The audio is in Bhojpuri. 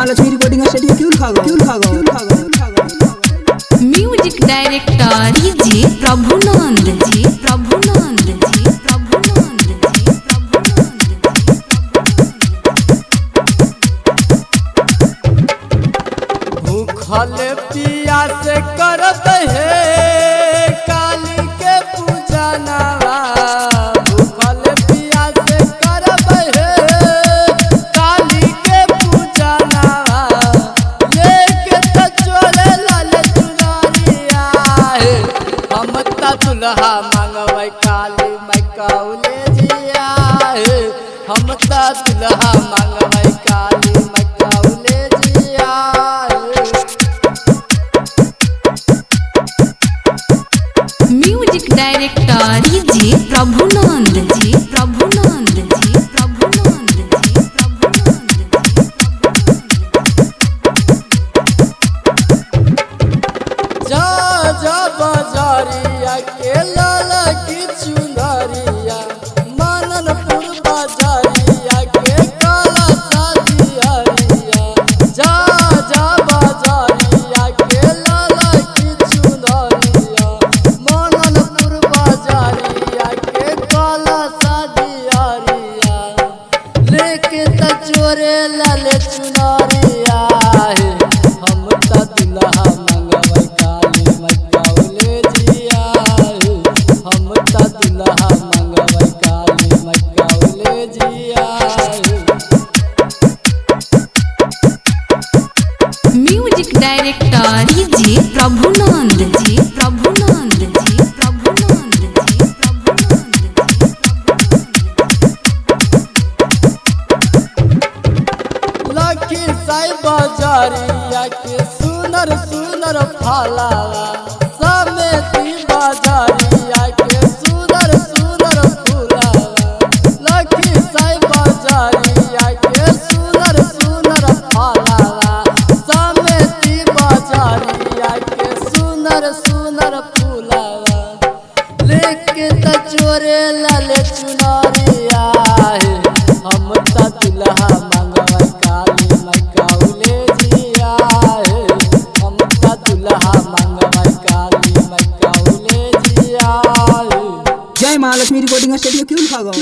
महालक्ष्मी रिकॉर्डिंग स्टूडियो क्यों खागो म्यूजिक डायरेक्टर डीजे प्रभुनंद जी प्रभुनंद जी प्रभुनंद जी भूखल पियास करत है काली के पूजा नवा भूखल पियास करब है काली के पूजा नवा लेके तो चोरे लाल चुनरिया है हम त दुल्हा मांगबै काली मैं कौले जिया है हम त दुल्हा मांगबै काली मैं कौले जिया म्यूजिक डायरेक्टर डीजे प्रभुनंद जी प्रभुनंद जी प्रभुनंद जी प्रभुनंद जा जा बाजारिया के लाल की चुनरिया माननपुर बाजारिया के काला सादियारिया जा जा बाजारिया के लाल की चुनरिया माननपुर बाजारिया के काला सादियारिया लेके त चोरे लाल चुनरिया है हम त दुल्हा मांगबै काली मैं कौले जिया है हम त दुल्हा मांगबै काली मैं कौले जिया है म्यूजिक डायरेक्टर डीजे प्रभुनंद जी प्रभुनंद जी प्रभुनंद जी प्रभुनंद लखी साई बाजारिया के सुनर सुनर फलावा समेती बाजारिया के सुनर सुनर फुलावा लखी साई बाजारिया के सुनर सुनर फलावा समेती बाजारिया के सुनर सुनर फुलावा लेके त चोरे लाल चुनरिया है हम त दुल्हा मांगबै काली मैं कौले जिया है हम त दुल्हा मांगबै काली मैं कौले जिया है। जय महालक्ष्मी रिकॉर्डिंग स्टूडियो क्यों खागो